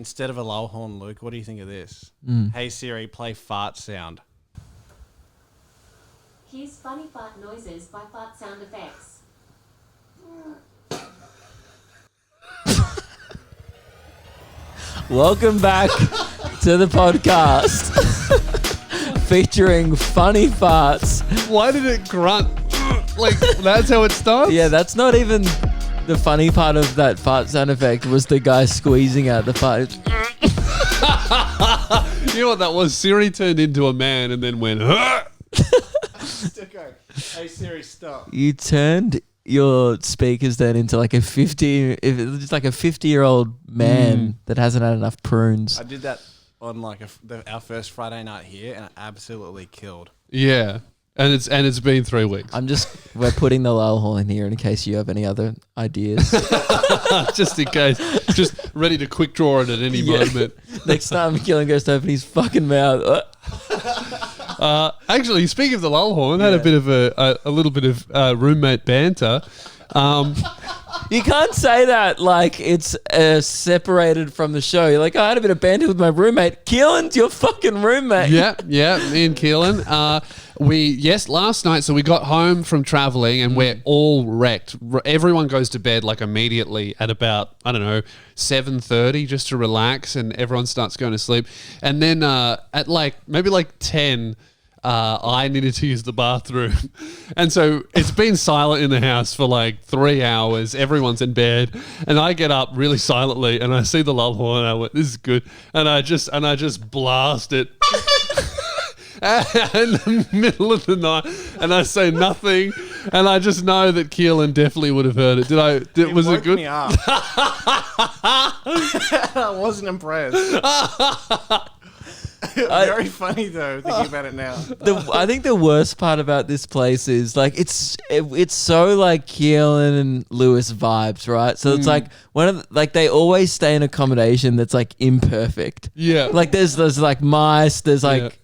Instead of a lull horn, Luke, what do you think of this? Hey Siri, play fart sound. Here's funny fart noises by Fart Sound Effects. Welcome back to the podcast featuring funny farts. Why did it grunt? Like, that's how it starts? Yeah, that's not even the funny part of that fart sound effect was the guy squeezing out the fart. You know what that was? Siri turned into a man and then went, "Huh?" Okay. Hey Siri, stop. You turned your speakers then into like a 50-year-old man that hasn't had enough prunes. I did that on like our first Friday night here, and it absolutely killed. Yeah. And it's been 3 weeks. We're putting the lull horn in here in case you have any other ideas. Just in case. Just ready to quick draw it at any moment. Next time Keelan goes to open his fucking mouth. Actually, speaking of the lull horn, had a bit of a little bit of roommate banter. You can't say that like it's separated from the show. You're like, I had a bit of banter with my roommate. Keelan's your fucking roommate. Yeah, me and Keelan. Last night, so we got home from traveling and we're all wrecked. Everyone goes to bed like immediately at about, 7:30 just to relax, and everyone starts going to sleep. And then at maybe 10, I needed to use the bathroom. And so it's been silent in the house for 3 hours. Everyone's in bed. And I get up really silently and I see the lull horn and I went, this is good. And I just blast it in the middle of the night. And I say nothing. And I just know that Keelan definitely would have heard it. Was it good? Me up. I wasn't impressed. Very funny though, thinking about it now. I think the worst part about this place is it's so like Keelan and Lewis vibes, right? So it's like they always stay in accommodation that's imperfect. Yeah. Like there's mice, there's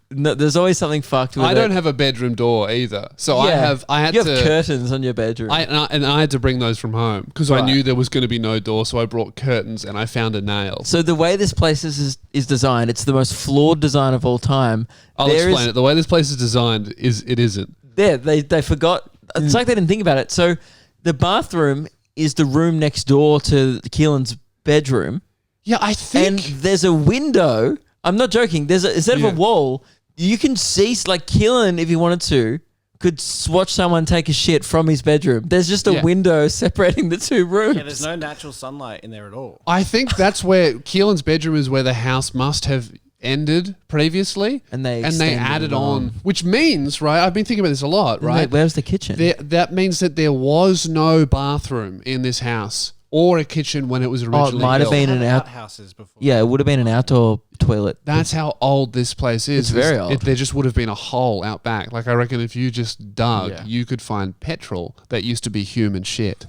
there's always something fucked with it. I don't have a bedroom door either. So I had curtains on your bedroom. I had to bring those from home because I knew there was going to be no door. So I brought curtains and I found a nail. So the way this place is designed, it's the most flawed design of all time. I'll explain it. The way this place is designed it isn't. Yeah, they forgot. It's like they didn't think about it. So the bathroom is the room next door to Keelan's bedroom. Yeah, I think. And there's a window. I'm not joking. Instead of a wall, you can see Keelan, if he wanted to, could watch someone take a shit from his bedroom. There's just a window separating the two rooms. Yeah, there's no natural sunlight in there at all. I think that's where Keelan's bedroom is, where the house must have ended previously, and they added on, which means, right? I've been thinking about this a lot, right? Where's the kitchen? That means that there was no bathroom in this house or a kitchen when it was originally built. It might have been an outhouses before. Yeah, it would have been an outdoor toilet. That's how old this place is. It's very old. There just would have been a hole out back. I reckon if you just dug, you could find petrol that used to be human shit.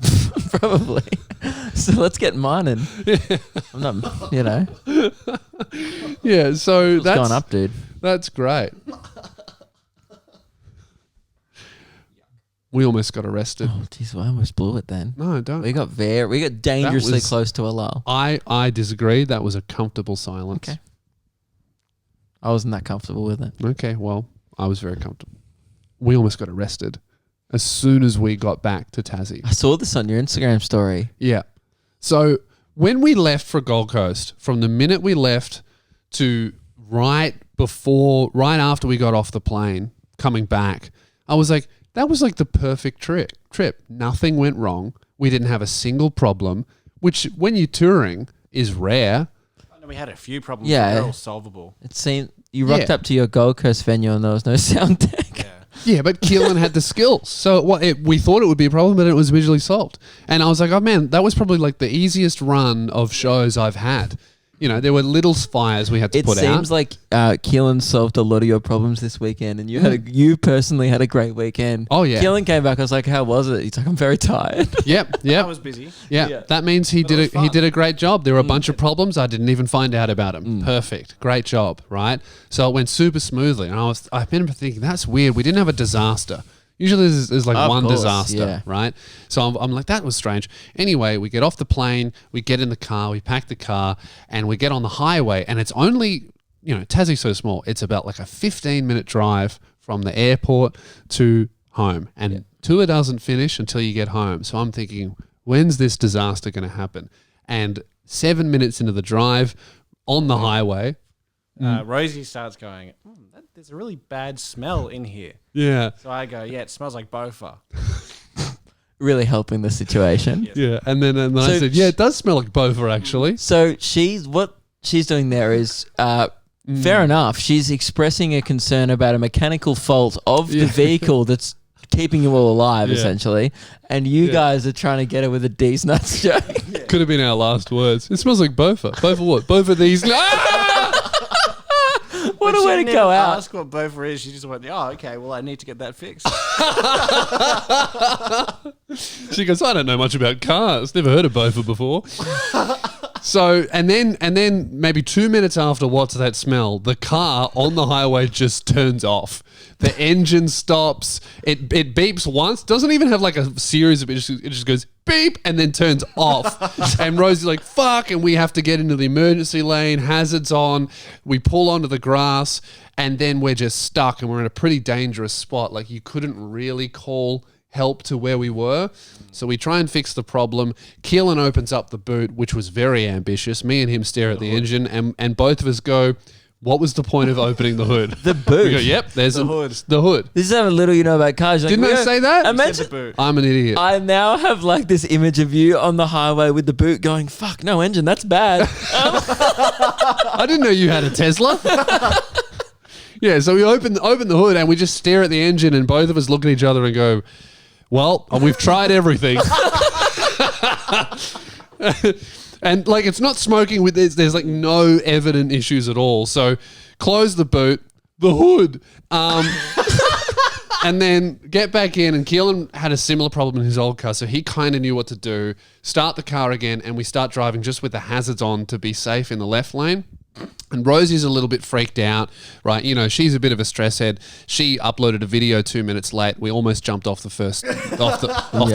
Probably. So let's get mining. I'm not, Yeah, so that's going up, dude. That's great. We almost got arrested. Oh, jeez, I almost blew it then. No, don't. We got dangerously close to a lull. I disagree. That was a comfortable silence. Okay. I wasn't that comfortable with it. Okay, well, I was very comfortable. We almost got arrested as soon as we got back to Tassie. I saw this on your Instagram story. Yeah. So when we left for Gold Coast, from the minute we left to right after we got off the plane coming back, I was like, that was the perfect trip. Nothing went wrong. We didn't have a single problem, which when you're touring is rare. We had a few problems, Yeah. but they're all solvable. It seemed you rocked up to your Gold Coast venue and there was no sound deck. Yeah. Yeah, but Keelan had the skills. So we thought it would be a problem, but it was visually solved. And I was like, oh man, that was probably the easiest run of shows I've had. There were little fires we had to put out. It seems like Keelan solved a lot of your problems this weekend, and you personally had a great weekend. Oh yeah. Keelan came back. I was like, "How was it?" He's like, "I'm very tired." Yep. I was busy. Yeah, that means he did a great job. There were a bunch of problems I didn't even find out about him. Perfect, great job, right? So it went super smoothly, and I remember thinking that's weird. We didn't have a disaster. Usually there's like Of one course, disaster, yeah. right? So I'm like, that was strange. Anyway, we get off the plane, we get in the car, we pack the car, and we get on the highway. And it's only, Tassie's so small. It's about like a 15-minute drive from the airport to home. And tour doesn't finish until you get home. So I'm thinking, when's this disaster going to happen? And 7 minutes into the drive on the highway. Rosie starts going, there's a really bad smell in here. Yeah. So I go, yeah, it smells like Bofa. Really helping the situation. Yeah. And then I So said, yeah, it does smell like Bofa actually. So what she's doing there is fair enough. She's expressing a concern about a mechanical fault of the vehicle that's keeping you all alive, essentially. And you guys are trying to get her with a D's nuts joke. Could have been our last words. It smells like Bofa. Bofa what? Bofa these. What But a she way to didn't go even out. ask what Bofa is. She just went, oh, okay, well, I need to get that fixed. She goes, I don't know much about cars. Never heard of Bofa before. So, and then maybe 2 minutes after what's that smell, the car on the highway just turns off. The engine stops. It beeps once. Doesn't even have like a series of it just goes beep and then turns off. And Rosie's like, fuck. And we have to get into the emergency lane. Hazards on. We pull onto the grass and then we're just stuck and we're in a pretty dangerous spot. Like you couldn't really call help to where we were. So we try and fix the problem. Keelan opens up the boot, which was very ambitious. Me and him stare at the engine and both of us go, what was the point of opening the hood? The boot. We go, yep, there's The hood. The hood. This is how little you know about cars. You're like, Didn't I say that? Said Imagine, the boot. I'm an idiot. I now have like this image of you on the highway with the boot going, fuck, no engine, that's bad. I didn't know you had a Tesla. Yeah, so we open the hood and we just stare at the engine and both of us look at each other and go, well, we've tried everything. And like it's not smoking with there's like no evident issues at all. So close the boot, the hood, and then get back in. And Keelan had a similar problem in his old car, so he kind of knew what to do. Start the car again, and we start driving just with the hazards on to be safe in the left lane. And Rosie's a little bit freaked out, right? You know, she's a bit of a stress head. She uploaded a video 2 minutes late. We almost jumped off the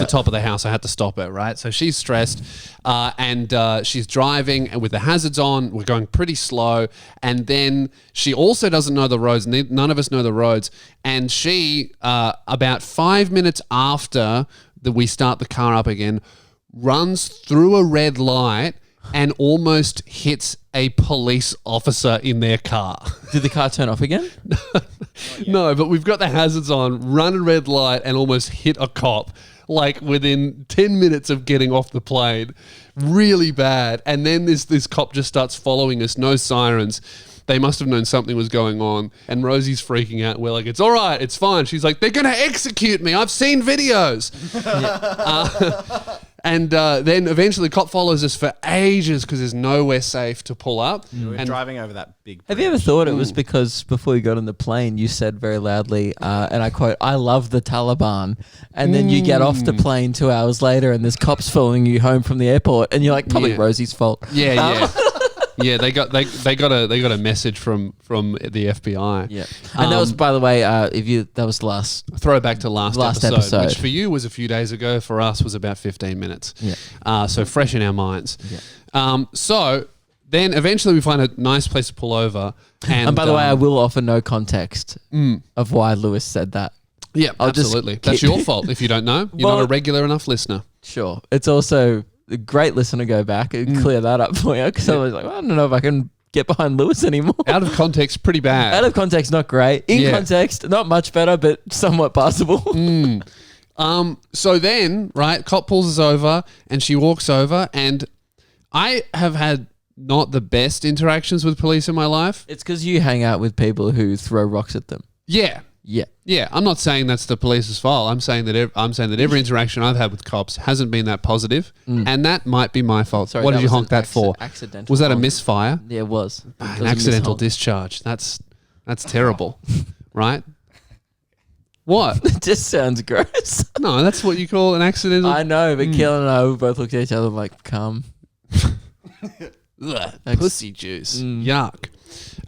top of the house. I had to stop her, right? So she's stressed, and she's driving and with the hazards on. We're going pretty slow, and then she also doesn't know the roads. None of us know the roads, and she about 5 minutes after we start the car up again, runs through a red light and almost hits a police officer in their car. Did the car turn off again? No, but we've got the hazards on, run a red light and almost hit a cop like within 10 minutes of getting off the plane. Really bad. And then this cop just starts following us, no sirens. They must have known something was going on. And Rosie's freaking out. We're like, it's all right, it's fine. She's like, they're going to execute me. I've seen videos. And then eventually the cop follows us for ages because there's nowhere safe to pull up. We're And driving over that big Have you ever bridge. thought it was because before you got on the plane, you said very loudly, and I quote, I love the Taliban. And then you get off the plane 2 hours later and there's cops following you home from the airport and you're like, probably Yeah. Rosie's fault. yeah. Yeah, they got a message from the FBI. Yeah. And that was, by the way, that was the last. Throwback to last episode, episode. which for you was a few days ago. For us was about 15 minutes. Yeah. So fresh in our minds. Yeah. So then eventually we find a nice place to pull over. And by the way, I will offer no context of why Lewis said that. Yeah, I'll just absolutely. That's keep- your fault if you don't know. You're Well- not a regular enough listener. Sure. It's also a great listen to go back and clear that up for you because I was like, well, I don't know if I can get behind Lewis anymore. Out of context, pretty bad. Out of context, not great. In Yeah. context, not much better, but somewhat passable. So then, right, cop pulls us over and she walks over, and I have had not the best interactions with police in my life. It's because you hang out with people who throw rocks at them. Yeah. Yeah. Yeah, I'm not saying that's the police's fault. I'm saying that every interaction I've had with cops hasn't been that positive, and that might be my fault. Sorry, What that did you was honk an that for? accidental Was that a honk. misfire? Yeah, it was. It was An a accidental mishonk. discharge. That's terrible, right? What? It just sounds gross. No, that's what you call an accidental. I know, but Keelan and I, we both looked at each other like, come. Ugh, pussy juice. Yuck.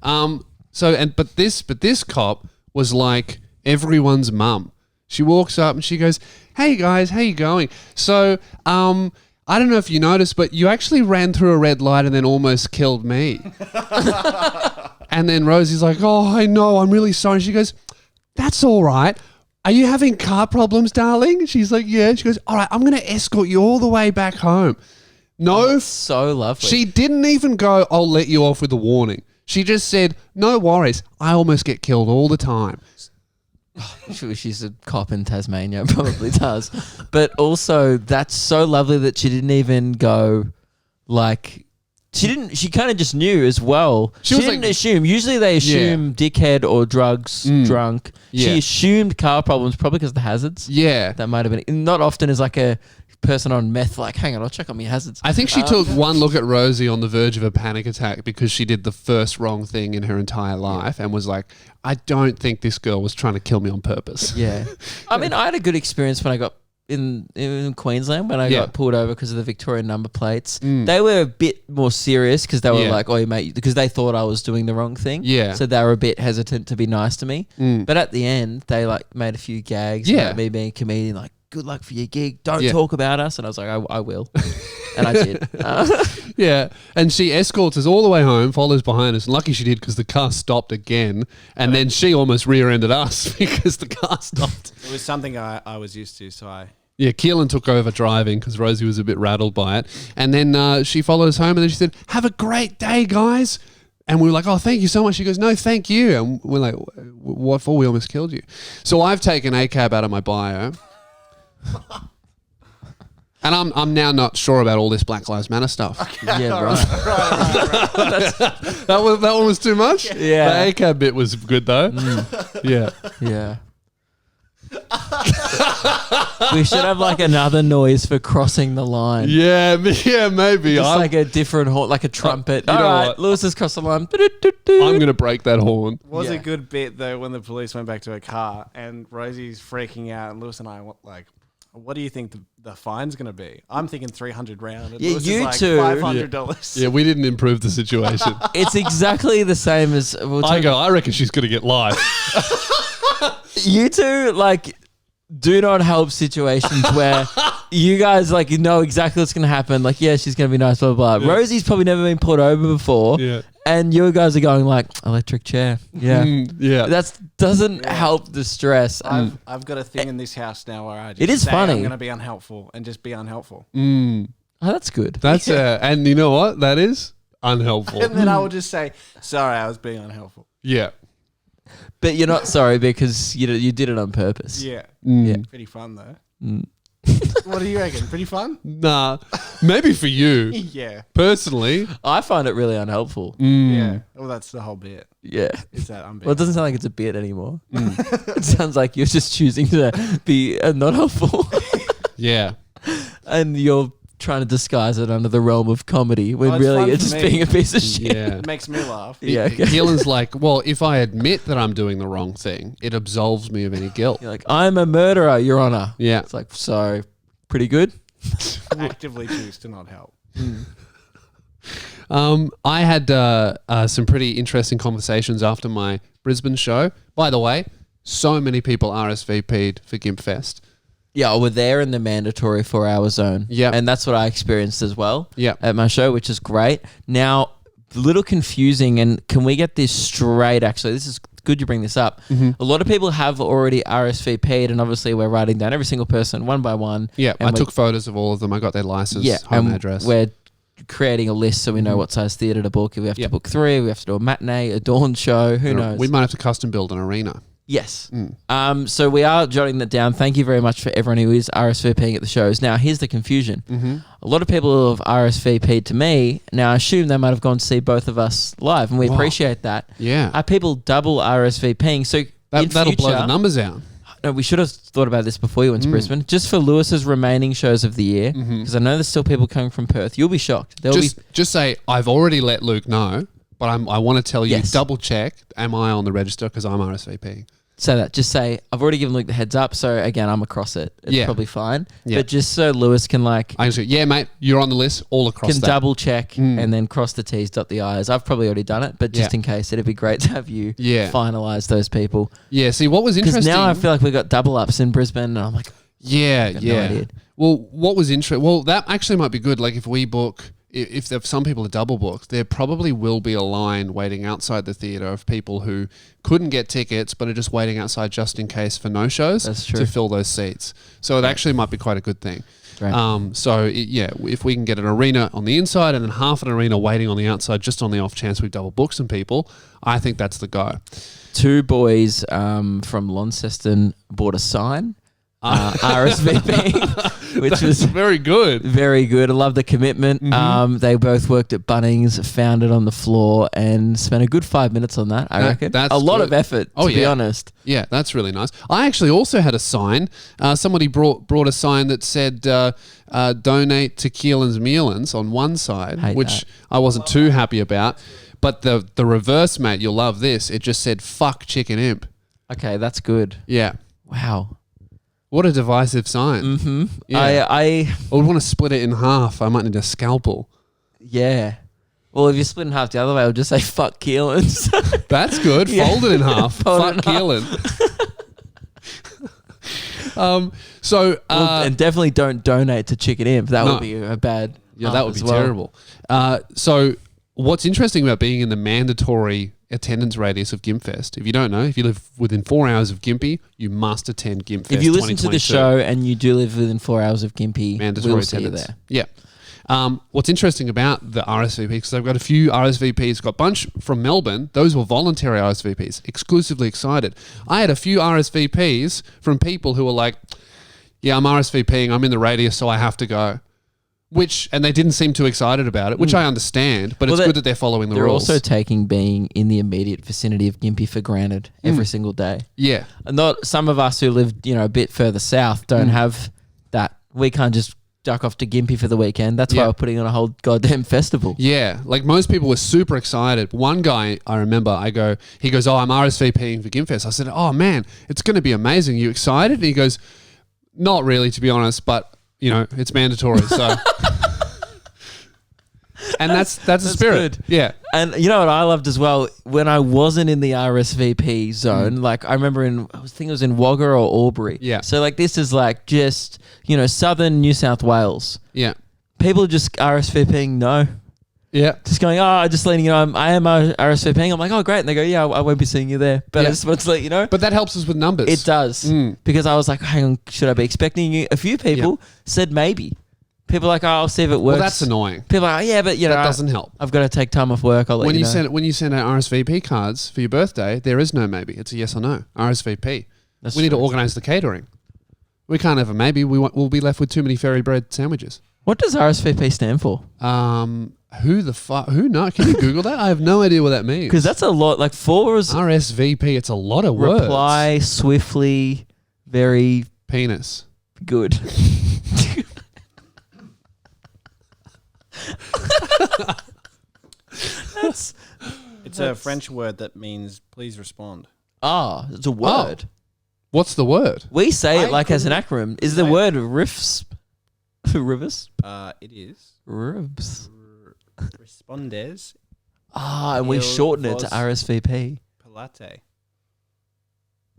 But this cop was like everyone's mum. She walks up and she goes, "Hey guys, how you going? So, I don't know if you noticed, but you actually ran through a red light and then almost killed me." And then Rosie's like, "Oh, I know, I'm really sorry." She goes, "That's all right. Are you having car problems, darling?" She's like, "Yeah." She goes, "All right, I'm going to escort you all the way back home." No, So lovely. she didn't even go, "I'll let you off with a warning." She just said, "No worries. I almost get killed all the time." She's a cop in Tasmania, probably does. But also, that's so lovely that she didn't even go, like... She kind of just knew as well. She was didn't like- assume. Usually they assume dickhead or drugs, drunk. Yeah. She assumed car problems, probably because of the hazards. Yeah. That might have been... Not often is like a person on meth like, hang on, I'll check on my hazards. I think she took one look at Rosie on the verge of a panic attack because she did the first wrong thing in her entire life and was like, "I don't think this girl was trying to kill me on purpose." Yeah. I mean, I had a good experience when I got in Queensland when I Yeah. got pulled over because of the Victorian number plates. They were a bit more serious because they were Yeah. like, "Oh, mate," because they thought I was doing the wrong thing. Yeah. So they were a bit hesitant to be nice to me. But at the end, they like made a few gags Yeah. about me being a comedian, like, "Good luck for your gig. Don't Yeah. talk about us." And I was like, I will. And I did. Yeah. And she escorts us all the way home, follows behind us. And lucky she did because the car stopped again. And then she almost rear-ended us because the car stopped. It was something I was used to, so I... Yeah, Keelan took over driving because Rosie was a bit rattled by it. And then she followed us home and then she said, "Have a great day, guys." And we were like, "Oh, thank you so much." She goes, "No, thank you." And we're like, "What for? We almost killed you." So I've taken ACAB out of my bio. And I'm now not sure about all this Black Lives Matter stuff. Yeah, right. That one was too much? Yeah. The ACAB bit was good though. Yeah. Yeah. We should have like another noise for crossing the line. Yeah, maybe. Just I'm like a different horn, like a trumpet. you All know right, what? Lewis has crossed the line. going to break that horn. Was Yeah. a good bit though when the police went back to her car and Rosie's freaking out and Lewis and I were like, "What do you think the fine's going to be?" I'm thinking 300 round. And Yeah, Lewis you is like two- $500. Yeah, we didn't improve the situation. It's exactly the same as I reckon she's going to get life. you two like do not help situations where you guys like you know exactly what's gonna happen. Like, yeah, she's gonna be nice, blah blah blah. Yeah. Rosie's probably never been pulled over before. Yeah. And you guys are going like electric chair. Yeah. Yeah. That doesn't help the stress. I've got a thing in this house now where I just It is say funny. I'm going to be unhelpful and just be unhelpful. Oh, that's good. That's and you know what? That is unhelpful. And then I will just say, "Sorry, I was being unhelpful." Yeah. But you're not sorry because you did it on purpose. Yeah. Yeah. Pretty fun though. What do you reckon? Pretty fun? Nah. Maybe for you. Yeah. Personally. I find it really unhelpful. Yeah. Well, that's the whole bit. Yeah. Is that I'm being Well, it doesn't sound like it's a bit anymore. It sounds like you're just choosing to be not helpful. Yeah. And you're trying to disguise it under the realm of comedy when Oh, it's really fun you're for just me. being a piece of shit. Yeah. It makes me laugh. Yeah, okay. Keelan's like, well, if I admit that I'm doing the wrong thing, it absolves me of any guilt. You're like, I'm a murderer, Your Honor. Yeah. It's like, so pretty good. Actively choose to not help. I had some pretty interesting conversations after my Brisbane show. By the way, so many people RSVP'd for GimpFest. Yeah, we're there in the mandatory 4-hour zone. Yeah. And that's what I experienced as well Yeah. at my show, which is great. Now, a little confusing, and can we get this straight, actually? This is good you bring this up. A lot of people have already RSVP'd, and obviously we're writing down every single person one by one. Yeah, and I took photos of all of them. I got their license, home and address. We're creating a list so we know what size theatre to book. If we have Yep. to book 3, we have to do a matinee, a dawn show, who knows? We might have to custom build an arena. Yes. So we are jotting that down. Thank you very much for everyone who is RSVPing at the shows. Now, here's the confusion. A lot of people have RSVP'd to me. Now, I assume they might have gone to see both of us live, and we Wow. appreciate that. Yeah. Are people double RSVPing? So That'll blow the numbers out. No, we should have thought about this before you went to Brisbane. Just for Lewis's remaining shows of the year, because I know there's still people coming from Perth. You'll be shocked. There'll be Just say, I've already let Luke know, but I want to tell you, Yes. double check, am I on the register because I'm RSVPing? say that. Just say, I've already given Luke the heads up, so again, I'm across it. It's Yeah. probably fine. Yeah. But just so Lewis can like I just go, yeah, mate, you're on the list all across can that. double check and then cross the T's, dot the I's. I've probably already done it, but just Yeah. in case, it'd be great to have you Yeah. finalise those people. Yeah, see, what was Because interesting... now I feel like we got double ups in Brisbane, and I'm like, Yeah, no yeah. idea. Well, what was interesting? Well, that actually might be good. Like if we book, if there, some people are double booked, there probably will be a line waiting outside the theatre of people who couldn't get tickets but are just waiting outside just in case for no shows That's true. to fill those seats. So it actually might be quite a good thing. Right. So if we can get an arena on the inside and then half an arena waiting on the outside, just on the off chance we double book some people, I think that's the go. 2 boys from Launceston bought a sign, RSVP, which was very good. very good. I love the commitment. They both worked at Bunnings, found it on the floor, and spent a good 5 minutes on that, I reckon. that's a lot good. of effort, to be honest. Yeah, that's really nice. I actually also had a sign. Somebody brought a sign that said donate to Keelan's Mealans on one side, Hate which that. I wasn't too happy about. But the reverse, mate, you'll love this. It just said fuck Chicken Imp. Okay, that's good. Yeah. Wow. What a divisive sign. Mm-hmm. Yeah. I would want to split it in half. I might need a scalpel. yeah. Well, if you split in half the other way, I'll just say fuck Keelan's. That's good. Yeah. Fold it in half. Fold it Fuck in Keelan. So and definitely don't donate to Chicken Imp. That No. would be a bad. yeah, that would as be well. terrible. So what's interesting about being in the mandatory attendance radius of GIMPFest, if you don't know, if you live within 4 hours of Gympie, you must attend GIMPFest. If you listen to the 2022. show and you do live within 4 hours of Gympie, Mandatory we'll see you attendance. there. Yeah. What's interesting about the RSVP, because I've got a few RSVPs, got a bunch from Melbourne. Those were voluntary RSVPs, exclusively excited. I had a few RSVPs from people who were like, yeah, I'm RSVPing, I'm in the radius, so I have to go. And they didn't seem too excited about it, which I understand, but Well, it's good that they're following the They're rules. also taking being in the immediate vicinity of Gympie for granted every single day. yeah. And not some of us who live, a bit further south don't have that. We can't just duck off to Gympie for the weekend. That's why Yeah. we're putting on a whole goddamn festival. Yeah, like most people were super excited. One guy, I remember, he goes, oh, I'm RSVPing for GIMPFest. I said, oh man, it's going to be amazing. You excited? And he goes, not really, to be honest, but it's mandatory. So, and that's the spirit. good. Yeah, And you know what I loved as well? When I wasn't in the RSVP zone, like I remember I think it was in Wagga or Albury. Yeah. So like this is like just, southern New South Wales. yeah, People just RSVPing no. yeah. Just going, just letting you know, I am RSVPing. I'm like, oh, great. And they go, yeah, I won't be seeing you there. But Yeah. I just want to let you know. But that helps us with numbers. It does. Because I was like, hang on, should I be expecting you? A few people said maybe. People are like, oh, I'll see if it works. Well, that's annoying. People are like, yeah, but That doesn't help. I've got to take time off work. I'll let When you you know. send out RSVP cards for your birthday, there is no maybe. It's a yes or no. RSVP. That's we need to true. organise the catering. We can't have a maybe. We'll be left with too many fairy bread sandwiches. What does RSVP stand for? Who the fuck? Who knows? Can you Google that? I have no idea what that means. Because that's a lot. Like 4 is RSVP. It's a lot of words. reply swiftly, very Penis. good. It's a French word that means please respond. It's a word. What's the word? We say it I like as an couldn't acronym. Is the say it. word riffs? Rivers? It is Ribs. respondes And we Il shorten it to vos- RSVP. Palate.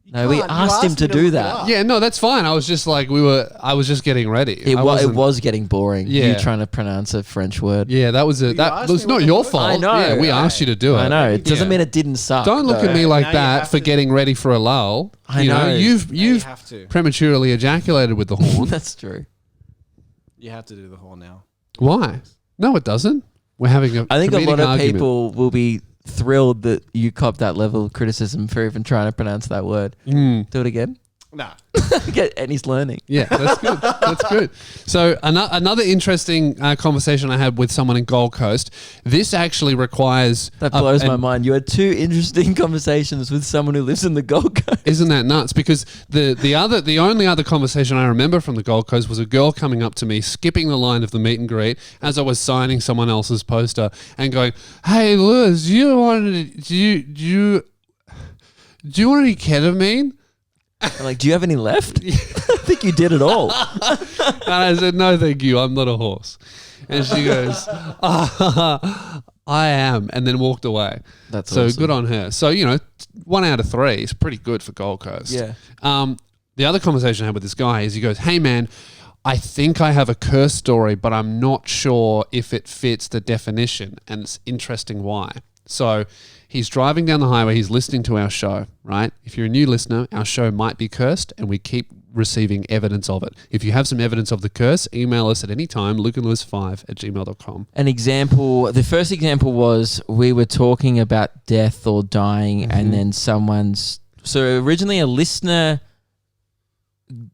No, we asked him to do that. Yeah, no, that's fine. I was just like, I was just getting ready. It I was wasn't- getting boring. Yeah. You trying to pronounce a French word. Yeah, that was that asked was me not what your the word fault. was. I know. Yeah, we asked you to do it. I know. It doesn't Yeah. mean it didn't suck. Don't look though. at me like Now you that have for to- getting ready for a lull. I you know. You've You have to. prematurely ejaculated with the horn. That's true. You have to do the whole now. Why? No, it doesn't. We're having a I think a comedic lot of argument. people will be thrilled that you copped that level of criticism for even trying to pronounce that word. Mm. Do it again. Nah. And he's learning. Yeah, that's good. That's good. So another interesting conversation I had with someone in Gold Coast. This actually requires That blows my mind. You had 2 interesting conversations with someone who lives in the Gold Coast. Isn't that nuts? Because the only other conversation I remember from the Gold Coast was a girl coming up to me, skipping the line of the meet and greet as I was signing someone else's poster, and going, "Hey, Liz, do you want any ketamine? I'm like, do you have any left? I think you did it all. And I said, no, thank you. I'm not a horse. And she goes, I am, and then walked away. That's so awesome. good on her. So, 1 out of 3 is pretty good for Gold Coast. Yeah. The other conversation I had with this guy is he goes, hey, man, I think I have a curse story, but I'm not sure if it fits the definition. And it's interesting why. So he's driving down the highway. He's listening to our show, right? If you're a new listener, our show might be cursed and we keep receiving evidence of it. If you have some evidence of the curse, email us at any time, lukeandlewis5@gmail.com. An example, the first example was we were talking about death or dying and then so originally a listener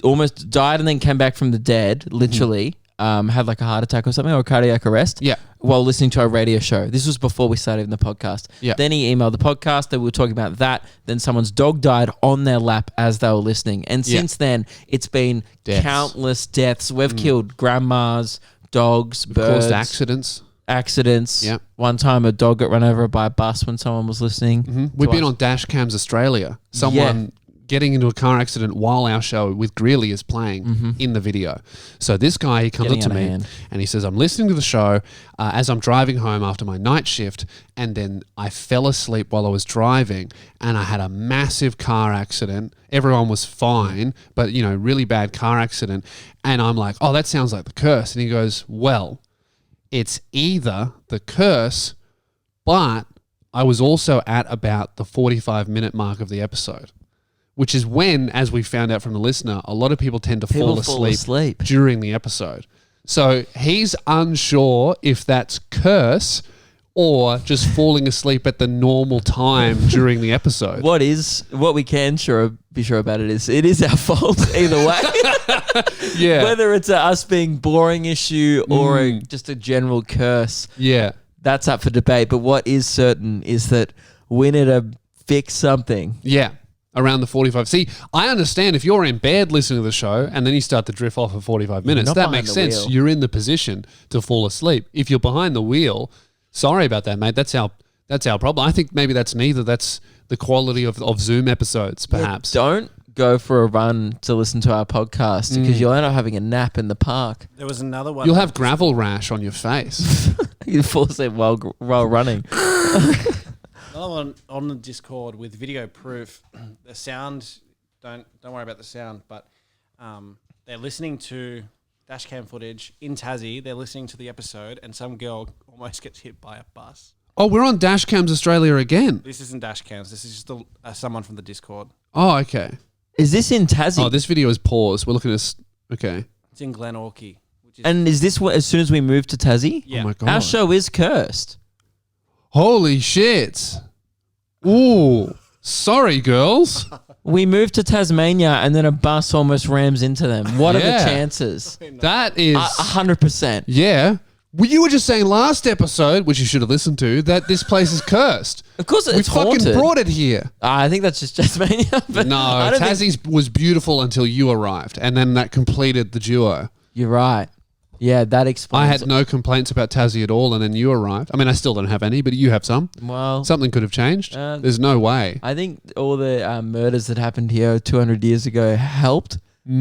almost died and then came back from the dead, literally, had like a heart attack or something or a cardiac arrest. Yeah. While listening to our radio show. This was before we started the podcast. Yeah. Then he emailed the podcast that we were talking about that. Then someone's dog died on their lap as they were listening. And since then, it's been Deaths. countless deaths. We've killed grandmas, dogs, birds. Caused accidents. Yeah. One time a dog got run over by a bus when someone was listening. We've to been us. on Dash Cams Australia. Someone getting into a car accident while our show with Greeley is playing in the video. So this guy, he comes Getting up to out of me hand. and he says, I'm listening to the show as I'm driving home after my night shift, and then I fell asleep while I was driving and I had a massive car accident. Everyone was fine, but, really bad car accident. And I'm like, oh, that sounds like the curse. And he goes, well, it's either the curse, but I was also at about the 45-minute mark of the episode. Which is when, as we found out from the listener, a lot of people tend to fall asleep during the episode. So he's unsure if that's curse or just falling asleep at the normal time during the episode. What we can be sure about it is our fault either way. Yeah. Whether it's us being boring issue or just a general curse, Yeah. that's up for debate. But what is certain is that we need to fix something. Yeah. Around the 45. See, I understand if you're in bed listening to the show and then you start to drift off for 45 minutes, not that behind makes the sense. wheel. You're in the position to fall asleep. If you're behind the wheel, sorry about that, mate. That's our problem. I think maybe that's neither. That's the quality of Zoom episodes, perhaps. Don't go for a run to listen to our podcast because you'll end up having a nap in the park. There was another one. You'll have gravel rash on your face. You fall asleep while running. Another one on the Discord with video proof. The sound, don't worry about the sound, but they're listening to dash cam footage in Tassie. They're listening to the episode, and some girl almost gets hit by a bus. Oh, we're on Dash Cams Australia again. This isn't dash cams. This is just someone from the Discord. Oh, okay. Is this in Tassie? Oh, this video is paused. We're looking at okay. It's in Glenorchy. Which is, And is this what, as soon as we move to Tassie? yeah. Oh my god. Our show is cursed. Holy shit. Ooh. Sorry, girls. We moved to Tasmania and then a bus almost rams into them. What are the Yeah. chances? That is 100%. yeah. Well, you were just saying last episode, which you should have listened to, that this place is cursed. Of course, We it's haunted. fucking brought it here. I think that's just Tasmania. But No, I don't think- Tassie's was beautiful until you arrived, and then that completed the duo. You're right. Yeah, that explains. I had no complaints about Tassie at all, and then you arrived. I mean, I still don't have any, but you have some. Well, Something could have changed. There's no way. I think all the murders that happened here 200 years ago helped.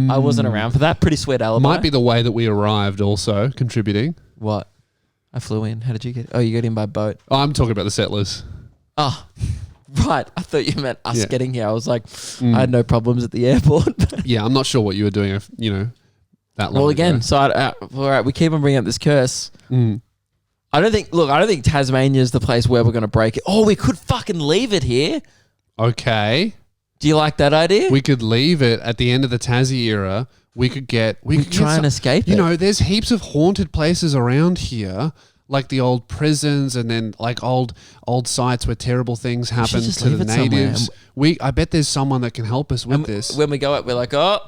I wasn't around for that. Pretty sweet alibi. Might be the way that we arrived also contributing. What? I flew in. How did you get? Oh, you got in by boat. Oh, I'm talking about the settlers. Oh, right. I thought you meant us Yeah. getting here. I was like, I had no problems at the airport. Yeah, I'm not sure what you were doing, that long Well, again, ago. so all right, we keep on bringing up this curse. Mm. I don't think Tasmania is the place where we're going to break it. Oh, we could fucking leave it here. Okay. Do you like that idea? We could leave it at the end of the Tassie era. We could try and escape You it. know, there's heaps of haunted places around here, like the old prisons and then like old sites where terrible things happen just to leave the it somewhere natives. I bet there's someone that can help us with And this. When we go up, we're like, oh,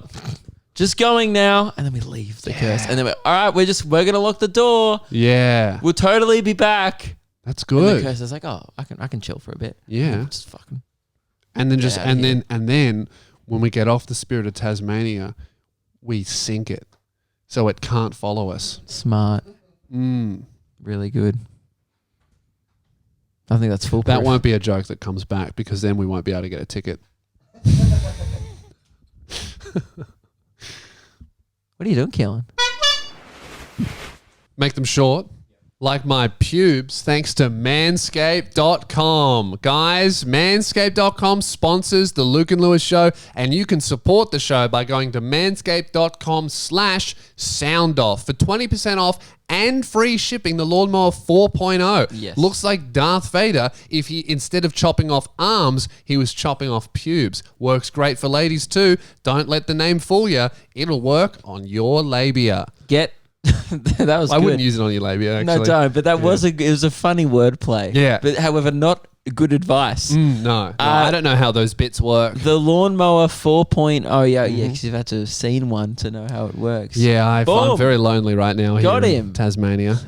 just going now, and then we leave the curse, and then we're all right. We're gonna lock the door. Yeah, We'll totally be back. that's And the good. curse is like, oh, I can chill for a bit. Yeah. Just fucking. And then just Get outta here. and then when we get off the Spirit of Tasmania, we sink it so it can't follow us. Smart. Really good. I think that's foolproof. That won't be a joke that comes back because then we won't be able to get a ticket. What are you doing, Keelan? Make them short. Like my pubes, thanks to manscaped.com. Guys, manscaped.com sponsors the Luke and Lewis show, and you can support the show by going to manscaped.com/soundoff for 20% off and free shipping the Lawnmower 4.0. Yes. Looks like Darth Vader if he, instead of chopping off arms, he was chopping off pubes. Works great for ladies too. Don't let the name fool you. It'll work on your labia. Get that was. I good. wouldn't use it on your labia, actually. No, don't. But that was it was a funny wordplay. Yeah. But however, not good advice. No, I don't know how those bits work. The Lawnmower 4.0. Yeah, because you've had to have seen one to know how it works. Yeah, I'm Boom. very lonely right now. Got here him. in Tasmania.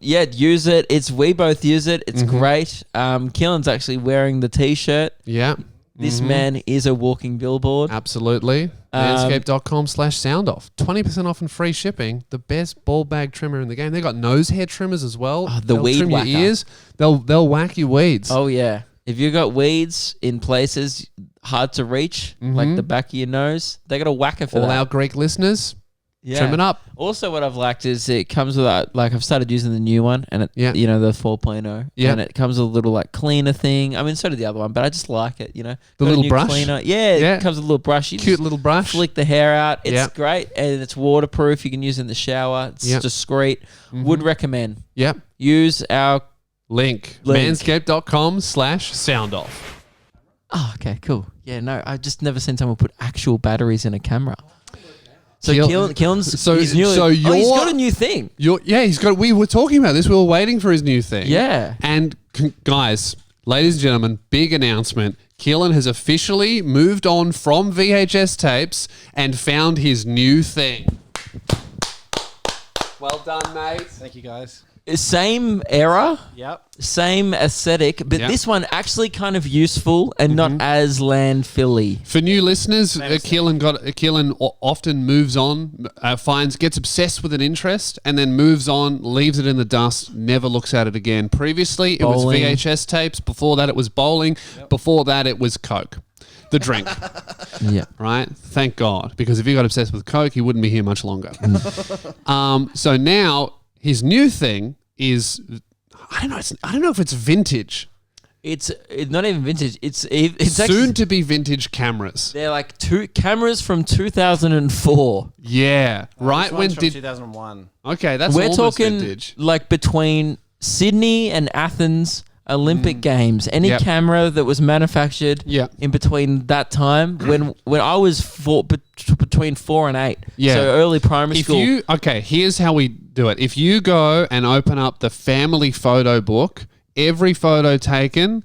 Yeah, use it. We both use it. It's great. Keelan's actually wearing the t-shirt. Yeah, This man is a walking billboard. absolutely. Manscaped.com/soundoff. 20% off and free shipping. The best ball bag trimmer in the game. They got nose hair trimmers as well. The They'll weed trim whacker. your ears. They'll whack your weeds. Oh yeah. If you got weeds in places hard to reach, like the back of your nose, they got a whacker for All that. our Greek listeners, Yeah. trim it up. Also, what I've liked is it comes with I've started using the new one, and it, Yeah. the 4.0, Yeah. and it comes with a little cleaner thing. I mean, so did the other one, but I just like it. The Got a little new brush? cleaner. Yeah, Yeah. it comes with a little brush. You Cute just little brush. flick the hair out. It's Yeah. great, and it's waterproof. You can use it in the shower. It's Yeah. discreet. Would recommend. Yep. Use our. Link. Link. Manscaped.com/soundoff. Oh, okay, cool. Yeah, no, I've just never seen someone put actual batteries in a camera. So Keelan's he's he's got a new thing. We were talking about this. We were waiting for his new thing. Yeah. And guys, ladies and gentlemen, big announcement. Keelan has officially moved on from VHS tapes and found his new thing. Well done, mate. Thank you, guys. Same era, Yep. same aesthetic, but Yep. this one actually kind of useful and not as landfilly. For new listeners, Same Keelan often moves on, gets obsessed with an interest, and then moves on, leaves it in the dust, never looks at it again. Previously, it was Bowling. VHS tapes. Before that, it was bowling. Before that, it was Coke, the drink. Yeah. Right? Thank God, because if he got obsessed with Coke, he wouldn't be here much longer. So now his new thing is, I don't know if it's vintage. It's not even vintage. It's Soon actually, to be vintage cameras. they're like two cameras from 2004. Yeah, right. This When one's from did 2001. okay? That's We're almost talking vintage. like between Sydney and Athens Olympic Games. Any Yep. camera that was manufactured Yep. in between that time when I was between 4 and 8. Yeah. So early primary school. Here's how we do it. If you go and open up the family photo book, every photo taken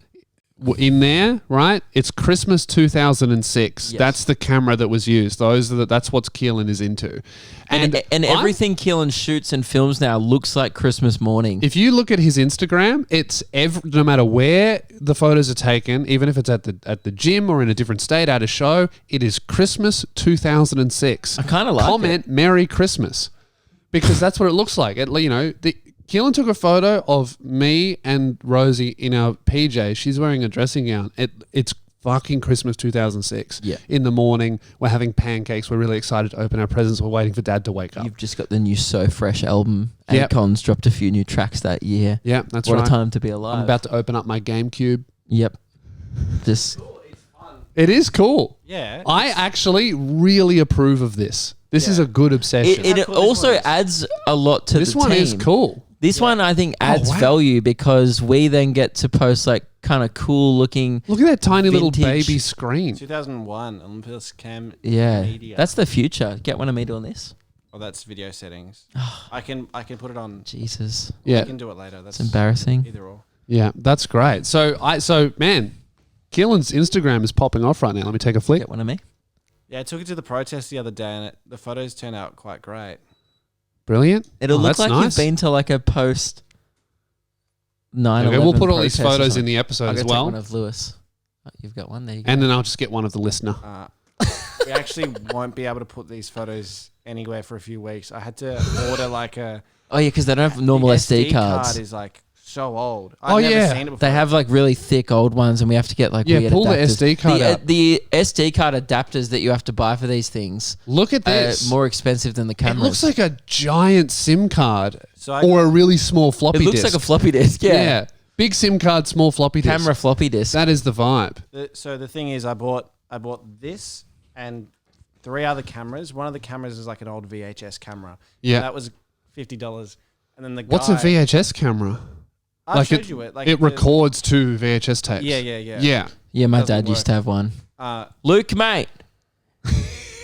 in there, right? It's Christmas 2006. Yes. That's the camera that was used. That's what Keelan is into. And everything Keelan shoots and films now looks like Christmas morning. If you look at his Instagram, it's no matter where the photos are taken, even if it's at the gym or in a different state at a show, it is Christmas 2006. I kinda like Comment Merry Christmas, because that's what it looks like. Keelan took a photo of me and Rosie in our PJs. She's wearing a dressing gown. It's fucking Christmas 2006. Yeah. In the morning, we're having pancakes. We're really excited to open our presents. We're waiting for Dad to wake up. You've just got the new So Fresh album. Yep. Akon's dropped a few new tracks that year. Yeah, that's What right. a time to be alive. I'm about to open up my GameCube. Yep. Just It is cool. Yeah. I actually really approve of this. This is a good obsession. it How cool this also one is. adds a lot to this the one team. is cool. This one I think adds wow. value because we then get to post like kind of cool looking. Look at that tiny little Vintage. baby screen. 2001 Olympus Cam Yeah, Media. that's the future. Get one of me doing this. Oh, that's video settings. I can put it on. Jesus, I Yeah, can do it later. That's it's embarrassing. either or. yeah, that's great. So man, Keelan's Instagram is popping off right now. Let me take a flick. Get one of me. Yeah, I took it to the protest the other day, and the photos turned out quite great. Brilliant. It'll look that's like nice. you've been to like a post 9/11. Okay, we'll put all these protest or photos in something. the episode I'll as go take well, one of Lewis. Oh, you've got one there. You go. and then I'll just get one of the listener. We actually won't be able to put these photos anywhere for a few weeks. I had to order like a Oh yeah, because they don't have normal the SD cards. card is like so old. Oh, I've never yeah. seen it before. They have like really thick old ones, and we have to get like weird pull the adapters. SD card out. The SD card adapters that you have to buy for these things Look at are this. more expensive than the It cameras. looks like a giant SIM card So I- or a really small it floppy looks disk. like a floppy disk. Yeah, Big SIM card, small floppy disk. camera floppy disk. That is the vibe. So the thing is, I bought this and 3 other cameras. One of the cameras is like an old VHS camera. Yeah. that was $50. And then the guy, What's a VHS camera? I like showed it, you it. Like it the- records 2 VHS tapes. Yeah. Yeah. Yeah, my Doesn't dad used work. to have one. Uh, Luke, mate,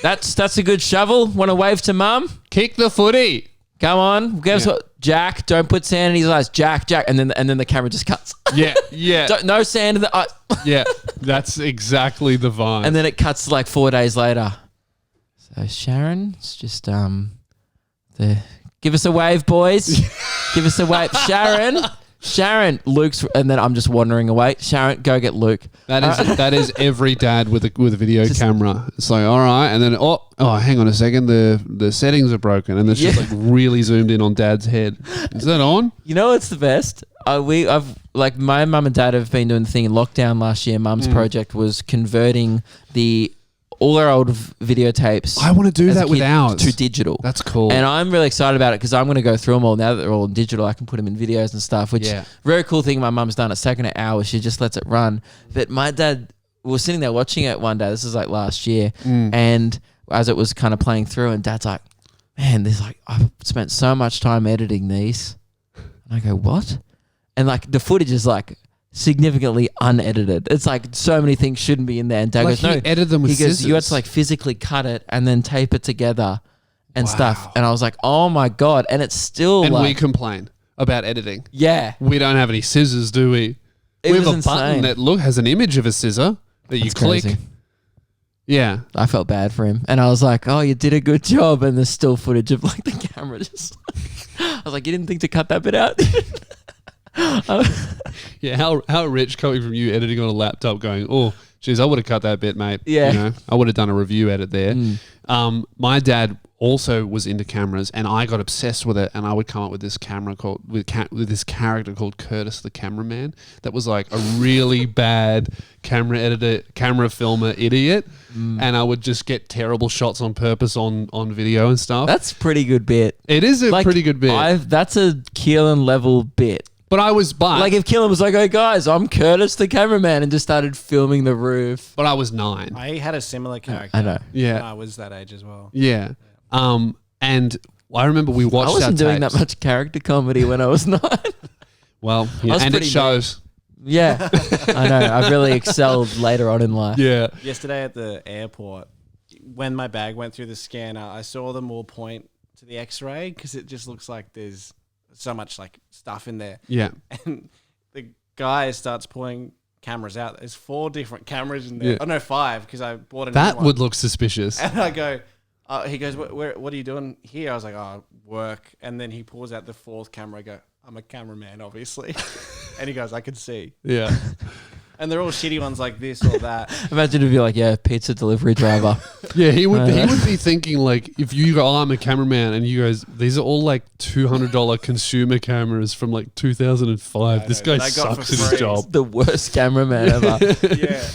that's a good shovel. Want to wave to mum? Kick the footy. Come on, give us Yeah. what, Jack. Don't put sand in his eyes, Jack. And then the camera just cuts. Yeah. Yeah. No sand in the eye. Yeah. That's exactly the vibe. And then it cuts to like 4 days later. So Sharon, it's just give us a wave, boys. Give us a wave, Sharon, Luke's, and then I'm just wandering away. Sharon, go get Luke. that is every dad with a video camera. It's like, all right, and then hang on a second, the settings are broken, and it's just like really zoomed in on dad's head. Is that on? You know what's the best? I've like my mum and dad have been doing the thing in lockdown last year. Mum's project was converting all our old videotapes. I want to do as a that with kid ours. to digital. That's cool. And I'm really excited about it because I'm going to go through them all. Now that they're all in digital, I can put them in videos and stuff, which Yeah. very cool thing my mum's done. It's taken an hour. She just lets it run. But my dad was sitting there watching it one day. This is like last year. And as it was kind of playing through, and dad's like, man, I've spent so much time editing these. And I go, what? And like the footage is like significantly unedited. It's like so many things shouldn't be in there. And dad Like goes, no. he edited them with He goes, you had scissors. to like physically cut it and then tape it together and Wow. stuff. And I was like, oh my God. And it's still And we like, complain about editing. yeah. We don't have any scissors, do we? It we was have a button insane. that has an image of a scissor that you That's click. crazy. Yeah. I felt bad for him. And I was like, oh, you did a good job. And there's still footage of like the camera just. I was like, you didn't think to cut that bit out? Yeah, how rich coming from you editing on a laptop going, oh, geez, I would have cut that bit, mate. Yeah. You know, I would have done a review edit there. My dad also was into cameras, and I got obsessed with it, and I would come up with this camera called with this character called Curtis the cameraman that was like a really bad camera filmer idiot, and I would just get terrible shots on purpose on video and stuff. That's a pretty good bit. It is a Like, pretty good bit. That's a Keelan level bit. But I was Like if Keelan was like, hey guys, I'm Curtis the cameraman, and just started filming the roof. but I was 9. I had a similar character. I know. Yeah. when I was that age as well. Yeah. And I remember we watched I wasn't our doing tapes. that much character comedy when I was 9. Well, yeah, was and it pretty shows. Yeah. I know. I really excelled later on in life. Yeah. Yesterday at the airport, when my bag went through the scanner, I saw them all point to the X-ray because it just looks like there's so much like stuff in there. Yeah. And the guy starts pulling cameras out. There's 4 different cameras in there. Yeah. Oh no, 5 because I bought a new That one. would look suspicious. And I go, he goes, what are you doing here? I was like, oh, work. And then he pulls out the 4th camera. I go, I'm a cameraman, obviously. And he goes, I can see. Yeah. And they're all shitty ones like this or that. Imagine if you're like, yeah, pizza delivery driver. Yeah, he would be thinking like if you go, oh, I'm a cameraman, and you guys, these are all like $200 consumer cameras from like 2005. This guy that I got sucks for at his free. job. The worst cameraman ever. Yeah.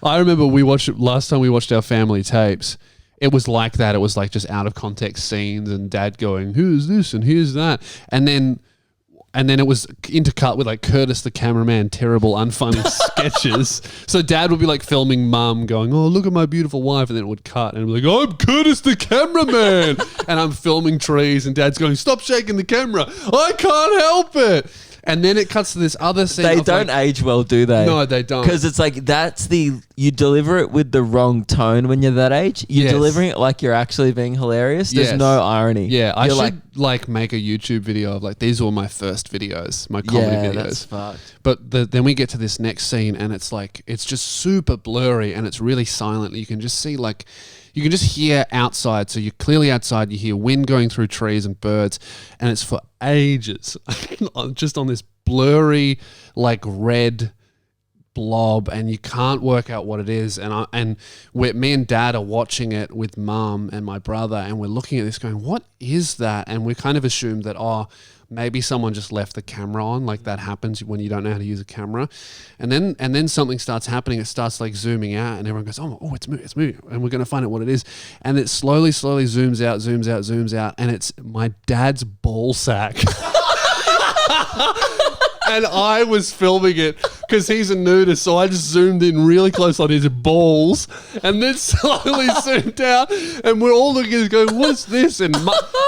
I remember last time we watched our family tapes. It was like that. It was like just out of context scenes and dad going, who's this and here's that. And then it was intercut with like Curtis the cameraman, terrible, unfunny sketches. So dad would be like filming mum going, oh, look at my beautiful wife. And then it would cut and it would be like, I'm Curtis the cameraman. And I'm filming trees and dad's going, stop shaking the camera. I can't help it. And then it cuts to this other scene. They of, don't like, age well, do they? No, they don't. Because it's like you deliver it with the wrong tone when you're that age. You're Yes. delivering it like you're actually being hilarious. There's Yes. no irony. Yeah, I You're should like make a YouTube video of like these were my first videos, my comedy yeah, videos. that's fucked. But then we get to this next scene and it's like it's just super blurry and it's really silent. You can just see like you can just hear outside. So you're clearly outside. You hear wind going through trees and birds, and it's for ages just on this blurry like red blob, and you can't work out what it is. And me and Dad are watching it with Mum and my brother, and we're looking at this going, what is that? And we kind of assumed that, maybe someone just left the camera on, like that happens when you don't know how to use a camera. And then something starts happening. It starts like zooming out, and everyone goes, oh, it's moving. And we're going to find out what it is. And it slowly zooms out. And it's my dad's ball sack. And I was filming it because he's a nudist, so I just zoomed in really close on his balls and then slowly zoomed out, and we're all looking at it going, what's this? And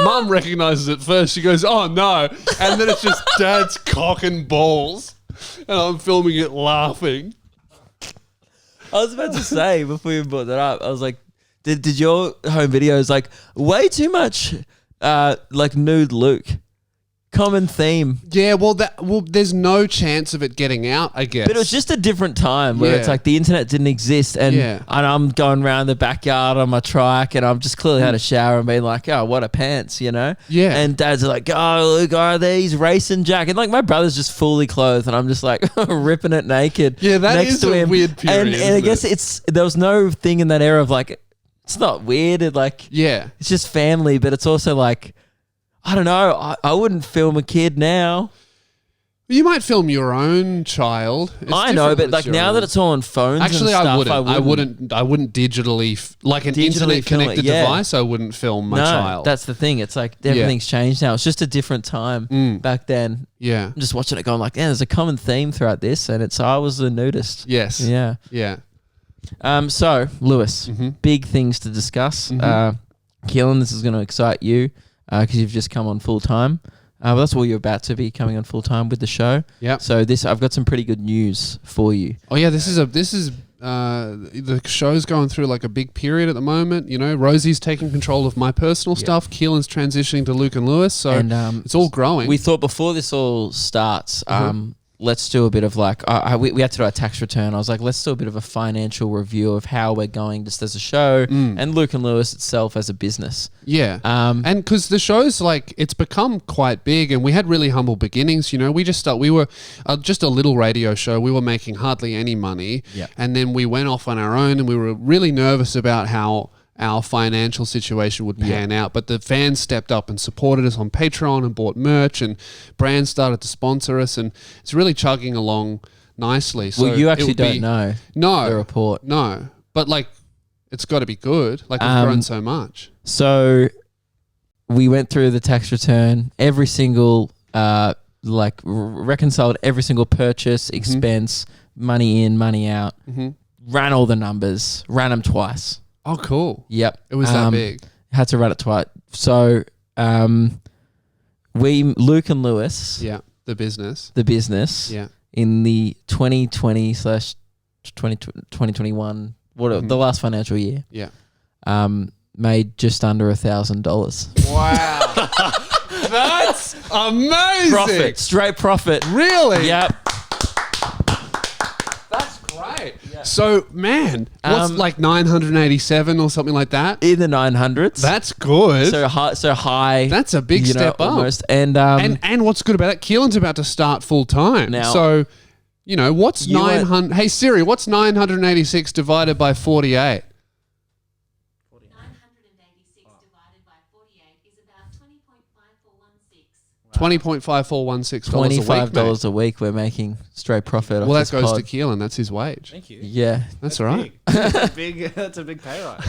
Mum recognizes it first. She goes, oh no. And then it's just Dad's cock and balls, and I'm filming it laughing. I was about to say, before you brought that up, I was like, did your home videos like way too much like nude Luke? Common theme. Yeah, well, there's no chance of it getting out, I guess. But it was just a different time where Yeah. it's like the internet didn't exist, and, Yeah. and I'm going around the backyard on my trike, and I'm just clearly had a shower and being like, oh, what a pants, you know? Yeah. And Dad's like, oh, look, these racing jack. And like my brother's just fully clothed, and I'm just like ripping it naked. Yeah, that next is to a him. weird period, And I isn't guess there was no thing in that era of like, it's not weird. Yeah. It's just family, but it's also like, I don't know. I wouldn't film a kid now. You might film your own child. It's I know, different but when like your now own. that it's all on phones, Actually, and I stuff, wouldn't. I wouldn't digitally like an Digitally internet film it, connected yeah. device. I wouldn't film my child. That's the thing. It's like everything's changed now. It's just a different time. Back then, yeah. I'm just watching it going like, yeah, there's a common theme throughout this, and it's I was a nudist. Yes. Yeah. Yeah. So Lewis, big things to discuss. Keelan, this is going to excite you because you've just come on full time. Well, that's all you're about to be coming on full time with the show. Yeah. So I've got some pretty good news for you. Oh yeah. This is the show's going through like a big period at the moment. You know, Rosie's taking control of my personal stuff. Keelan's transitioning to Luke and Lewis. So And it's all growing. we thought before this all starts, let's do a bit of like, we had to do our tax return. I was like, let's do a bit of a financial review of how we're going just as a show and Luke and Lewis itself as a business. Yeah. Um, and because the show's like, it's become quite big, and we had really humble beginnings. You know, we were just a little radio show. We were making hardly any money. Yeah. And then we went off on our own, and we were really nervous about how our financial situation would pan out. But the fans stepped up and supported us on Patreon and bought merch, and brands started to sponsor us, and it's really chugging along nicely. So well, you it actually would be- don't know No. the report. No. But like, it's got to be good. Like, we've grown so much. So we went through the tax return, every single reconciled every single purchase, expense, money in, money out, ran all the numbers, ran them twice. Oh, cool. Yep. It was that big. Had to run it twice. So Luke and Lewis, Yeah. The business. the business, Yeah. in the 2020/2021, the last financial year, Yeah. made just under $1,000. Wow. That's amazing. Profit, straight profit. Really? Yep. That's great. So, man, what's like 987 or something like that? In the 900s. That's good. so high. That's a big step up. almost. And And what's good about it, Keelan's about to start full time. Now- So, you know, what's You were- 900? Hey Siri, what's 986 divided by 48? 986 divided by 48 is about 20.5416. $20.5416 a week. $25 a week we're making straight profit. Well, off that this goes pod. to Keelan. That's his wage. Thank you. Yeah. That's all right. Big. That's a big pay rise.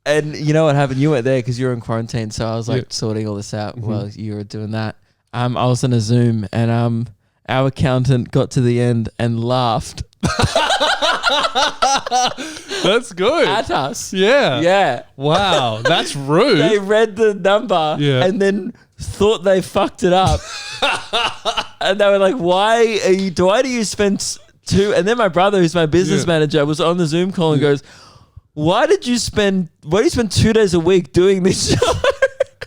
And you know what happened? You weren't there because you were in quarantine. So I was like Yeah. sorting all this out while you were doing that. I was on a Zoom, and our accountant got to the end and laughed That's good. at us. Yeah. Yeah. Wow. That's rude. They read the number Yeah. and then thought they fucked it up. And they were like, why do you spend two? And then my brother, who's my business Yeah. manager, was on the Zoom call and goes, why do you spend 2 days a week doing this show?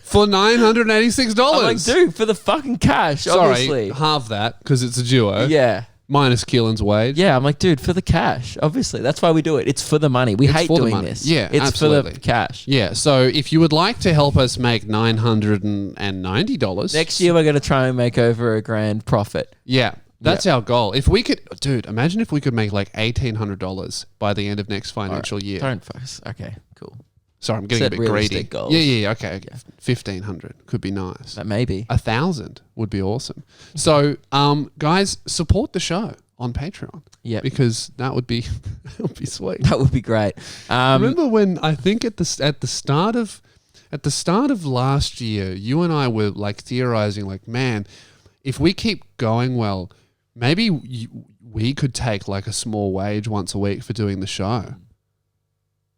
For $986. I'm like, dude, for the fucking cash, Sorry, obviously. halve that because it's a duo. Yeah. Minus Keelan's wage. Yeah, I'm like, dude, for the cash, obviously. That's why we do it. It's for the money. We It's hate for the doing money. this. Yeah, it's absolutely. for the cash. Yeah. So if you would like to help us make $990, Next year, we're going to try and make over $1,000 profit. Yeah. That's our goal. If we could, dude, imagine if we could make like $1,800 by the end of next financial year. Don't focus. Okay, cool. Sorry, I'm getting Set a bit greedy. realistic goals. Yeah. Okay. 1,500 could be nice. But maybe. 1,000 would be awesome. So, guys, support the show on Patreon. Yeah. Because that would be that would be sweet. That would be great. Remember when I think at the start of last year, you and I were like theorizing, like, man, if we keep going well, maybe we could take like a small wage once a week for doing the show.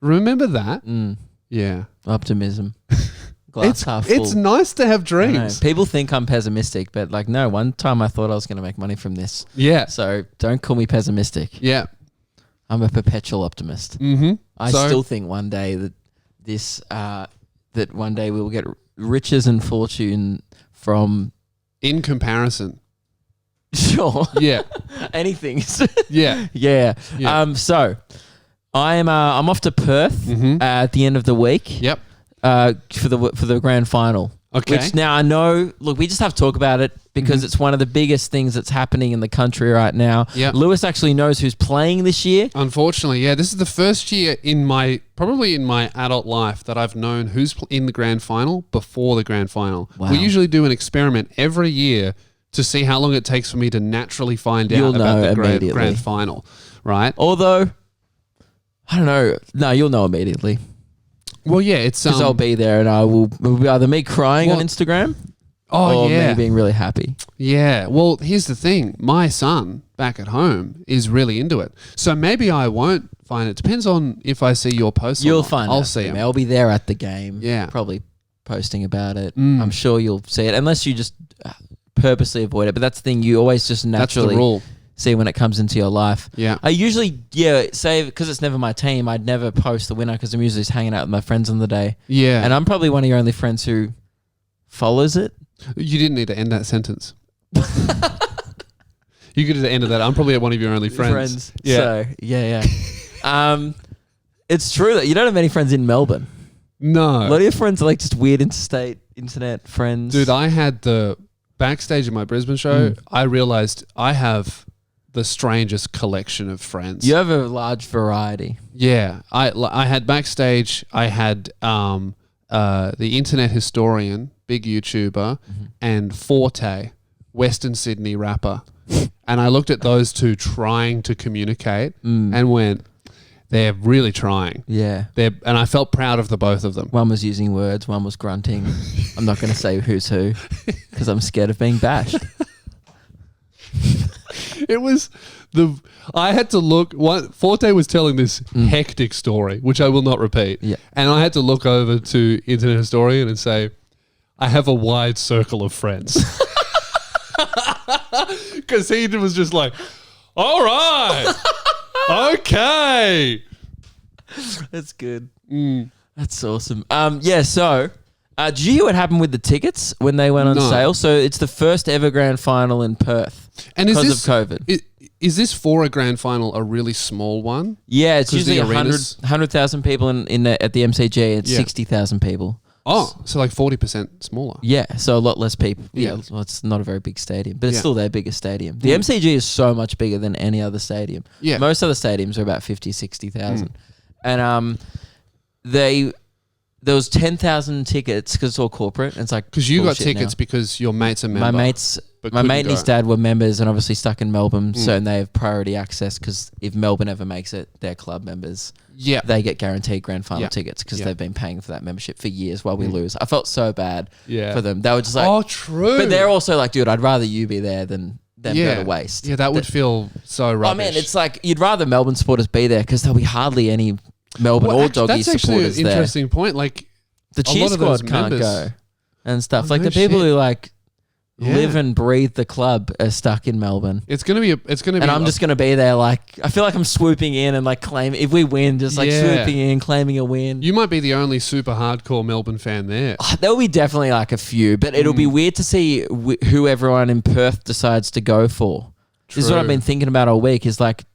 Remember that? Yeah. Optimism. Glass half full. It's nice to have I know. dreams. People think I'm pessimistic, but like, no, one time I thought I was going to make money from this. Yeah. So don't call me pessimistic. Yeah. I'm a perpetual optimist. Mm-hmm. I still think one day that one day we will get riches and fortune from in comparison. sure Yeah. anything. Yeah. yeah. Yeah. So I'm off to Perth at the end of the week. Yep. For the grand final. Okay. Which now I know. Look, we just have to talk about it because it's one of the biggest things that's happening in the country right now. Yep. Lewis actually knows who's playing this year. Unfortunately, yeah, this is the first year probably in my adult life that I've known who's in the grand final before the grand final. Wow. We usually do an experiment every year to see how long it takes for me to naturally find You'll out about know the immediately. grand final, right? Although, I don't know. No, you'll know immediately Well, yeah, it's because I'll be there and it'll be either me crying on Well, Instagram oh or yeah, me being really happy. yeah. Well, here's the thing: my son back at home is really into it, so maybe I won't find it. Depends on if I see your post. You'll or not. find I'll out. see him. I'll be there at the game. Yeah. Probably posting about it. I'm sure you'll see it unless you just purposely avoid it. But that's the thing. You always just That's the naturally rule. see when it comes into your life. Yeah. I usually, say, because it's never my team, I'd never post the winner because I'm usually just hanging out with my friends on the day. Yeah. And I'm probably one of your only friends who follows it. You didn't need to end that sentence. You could have ended that. I'm probably one of your only friends. Yeah. So, yeah. It's true that you don't have many friends in Melbourne. A lot No. of your friends are like just weird interstate internet friends. Dude, I had the backstage of my Brisbane show. Mm. I realized I have the strangest collection of friends. You have a large variety. Yeah. I had backstage, I had the internet historian, big YouTuber, and Forte, Western Sydney rapper. And I looked at those two trying to communicate and went, they're really trying. Yeah. And I felt proud of the both of them. One was using words, one was grunting. I'm not going to say who's who because I'm scared of being bashed. It was I had to look. Forte was telling this hectic story, which I will not repeat. Yeah. And I had to look over to Internet Historian and say, I have a wide circle of friends. Because he was just like, all right, okay. That's good. That's awesome. So did you hear what happened with the tickets when they went on No. sale? So it's the first ever grand final in Perth And is because this of COVID. Is this for a grand final a really small one? Yeah, it's 'Cause the usually arenas- 100,000 people at the MCG. It's Yeah. 60,000 people. Oh, so like 40% smaller. Yeah, so a lot less people. Yeah. Yeah, well, it's not a very big stadium, but it's Yeah. still their biggest stadium. The MCG is so much bigger than any other stadium. Yeah. Most other stadiums are about 50, 60,000. And there was 10,000 tickets because it's all corporate. And it's like Because you got bullshit tickets now. because your mate's a member. My mate couldn't and his go. dad were members and obviously stuck in Melbourne, so and they have priority access because if Melbourne ever makes it, they're club members. Yeah. They get guaranteed grand final Yeah. tickets because Yeah. they've been paying for that membership for years while we lose. I felt so bad Yeah. for them. They were just like, Oh, true. but they're also like, dude, I'd rather you be there than them yeah. go to waste. Yeah, that would feel so rubbish. I mean, it's like you'd rather Melbourne supporters be there because there'll be hardly any Melbourne or Doggy that's actually supporters an there. interesting point. Like, The a cheer lot of those squad can't members- go and stuff. Oh, Like no the people shit. who like Yeah. live and breathe the club are stuck in Melbourne. it's gonna be. And I'm just going to be there like, I feel like I'm swooping in and like claiming, if we win, just like Yeah. swooping in, claiming a win. You might be the only super hardcore Melbourne fan there. There'll be definitely like a few, but it'll be weird to see who everyone in Perth decides to go for. This is what True. I've been thinking about all week is like,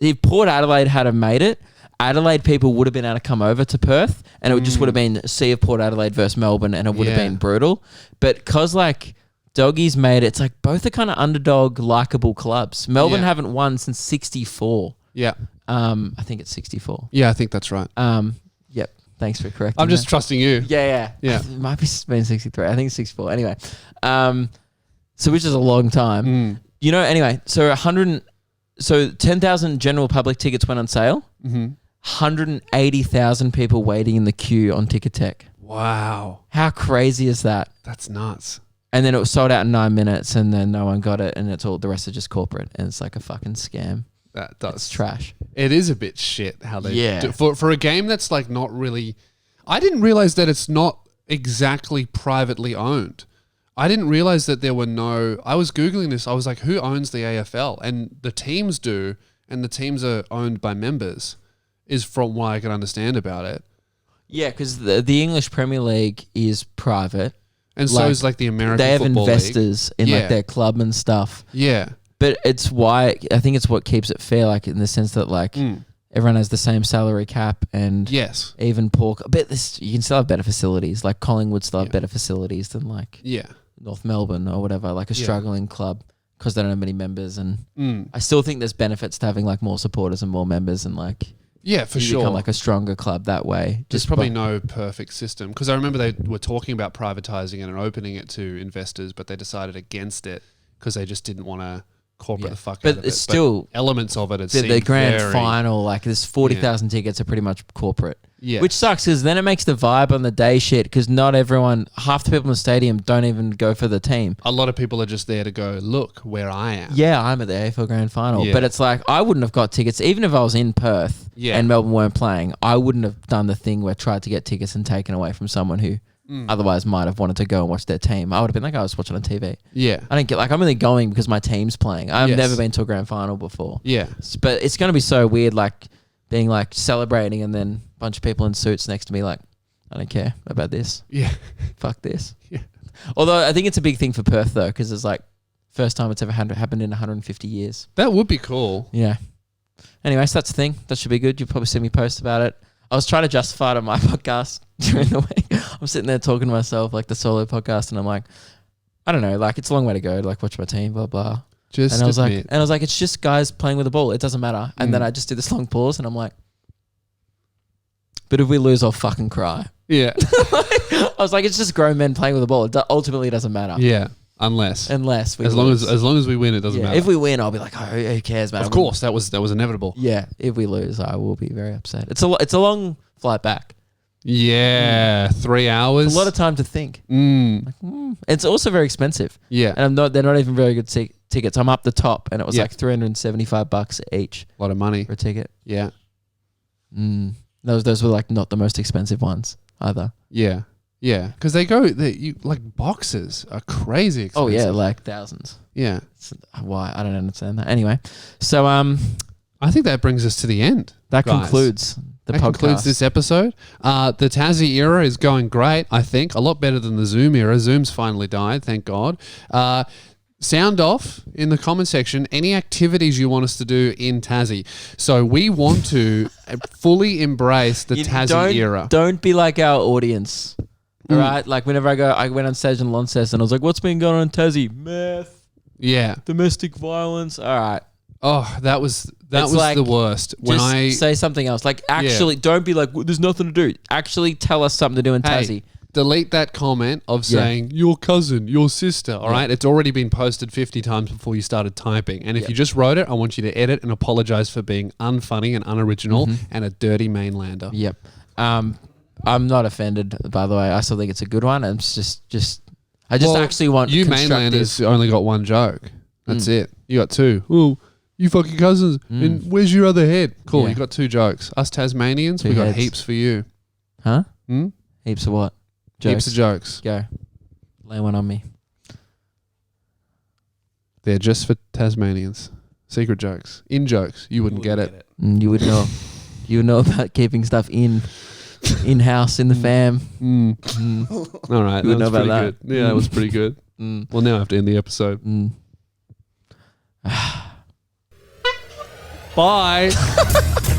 if Port Adelaide had have made it, Adelaide people would have been able to come over to Perth and it just would have been Sea of Port Adelaide versus Melbourne and it would have Yeah. been brutal. But because like Doggies made it. It's like both are kind of underdog, likable clubs. Melbourne Yeah. haven't won since 64. Yeah. I think it's 64. Yeah, I think that's right. Yep. Thanks for correcting I'm just that. trusting you. Yeah. Yeah. It might be been 63. I think it's 64. Anyway, so which is a long time. You know, anyway, so 10,000 general public tickets went on sale. 180,000 people waiting in the queue on Ticketek. Wow. How crazy is that? That's nuts. And then it was sold out in 9 minutes, and then no one got it, and it's all the rest are just corporate, and it's like a fucking scam. That does. It's trash. It is a bit shit how they Yeah. do for a game that's like not really. I didn't realize that it's not exactly privately owned. I didn't realize that there were no. I was googling this. I was like, who owns the AFL? And the teams do, and the teams are owned by members. Is from what I can understand about it. Yeah, because the English Premier League is private. And so is like the American They have Football investors in Yeah. like their club and stuff. League. Yeah. But it's why I think it's what keeps it fair, like in the sense that like everyone has the same salary cap and Yes. even pork. But this you can still have better facilities. Like Collingwood still have Yeah. better facilities than like Yeah. North Melbourne or whatever, like a Yeah. struggling club because they don't have many members. And Mm. I still think there's benefits to having like more supporters and more members and like Yeah, for you sure. become like a stronger club that way. There's Just probably by- no perfect system because I remember they were talking about privatizing it and opening it to investors, but they decided against it because they just didn't want to corporate Yeah. the fuck But out of it. it's still elements of it. It the seemed grand very- final, like there's 40,000 tickets are pretty much corporate. Yeah. Which sucks because then it makes the vibe on the day shit because not everyone, half the people in the stadium don't even go for the team. a lot of people are just there to go, look where I am. Yeah, I'm at the AFL Grand Final. Yeah. But it's like, I wouldn't have got tickets, even if I was in Perth Yeah. and Melbourne weren't playing, I wouldn't have done the thing where I tried to get tickets and taken away from someone who otherwise might have wanted to go and watch their team. I would have been like, I was watching on TV. Yeah. I didn't get, like, I'm only going because my team's playing. I've Yes. never been to a Grand Final before. Yeah. But it's going to be so weird, like, being like celebrating and then a bunch of people in suits next to me, like, I don't care about this. Yeah. Fuck this. Yeah. Although I think it's a big thing for Perth though, because it's like first time it's ever happened in 150 years. That would be cool. Yeah. Anyways, that's the thing. That should be good. You'll probably see me post about it. I was trying to justify it on my podcast during the week. I'm sitting there talking to myself, like the solo podcast, and I'm like, I don't know, like it's a long way to go to like watch my team, blah blah. Just And I was admit. like, it's just guys playing with the ball. It doesn't matter. And then I just did this long pause, and I'm like, but if we lose, I'll fucking cry. Yeah. I was like, it's just grown men playing with the ball. It ultimately doesn't matter. Yeah. Unless. Unless we As long as we win, it doesn't yeah, matter. if we win, I'll be like, oh, who cares, man? of course, that was inevitable. Yeah, if we lose, I will be very upset. It's a long flight back. Yeah. 3 hours. It's a lot of time to think. It's also very expensive, Yeah. and they're not even very good tickets. I'm up the top, and it was Yeah. like $375 each A lot of money. for a ticket. Yeah. Those were like not the most expensive ones either. Yeah. Yeah. Because like boxes are crazy expensive. Oh yeah, like thousands. Yeah. Why? I don't understand that. Anyway, so I think that brings us to the end. that guys. concludes the That podcast. concludes this episode. The Tassie era is going great, I think. A lot better than the Zoom era. Zoom's finally died, thank God. Sound off in the comment section any activities you want us to do in Tassie. So we want to fully embrace the Tassie era. Don't be like our audience. All right? Like whenever I went on stage in Launceston and I was like, what's been going on in Tassie? Meth, Yeah. domestic violence. All right. Oh, that was It's like, the worst. When Just say something else. Like actually, don't be like, well, there's nothing to do. Actually tell us something to do in Tassie. delete that comment of saying your cousin, your sister. All right, it's already been posted 50 times before you started typing. And if you just wrote it, I want you to edit and apologize for being unfunny and unoriginal and a dirty mainlander. Yep. I'm not offended, by the way. I still think it's a good one. And it's just actually want you constructive- mainlanders only got one joke. That's it. You got two. Oh, you fucking cousins. And where's your other head? Cool. Yeah. You got two jokes. Us Tasmanians, Two we got heads. heaps for you. Huh? Hmm? Heaps of what? Heaps of jokes. Go. Lay one on me. They're just for Tasmanians. Secret jokes. In jokes. You wouldn't get it. You would know. You would know about keeping stuff in-house in the fam. All right. You would that was know about pretty that. good. Yeah, that was pretty good. Well, now I have to end the episode. Bye.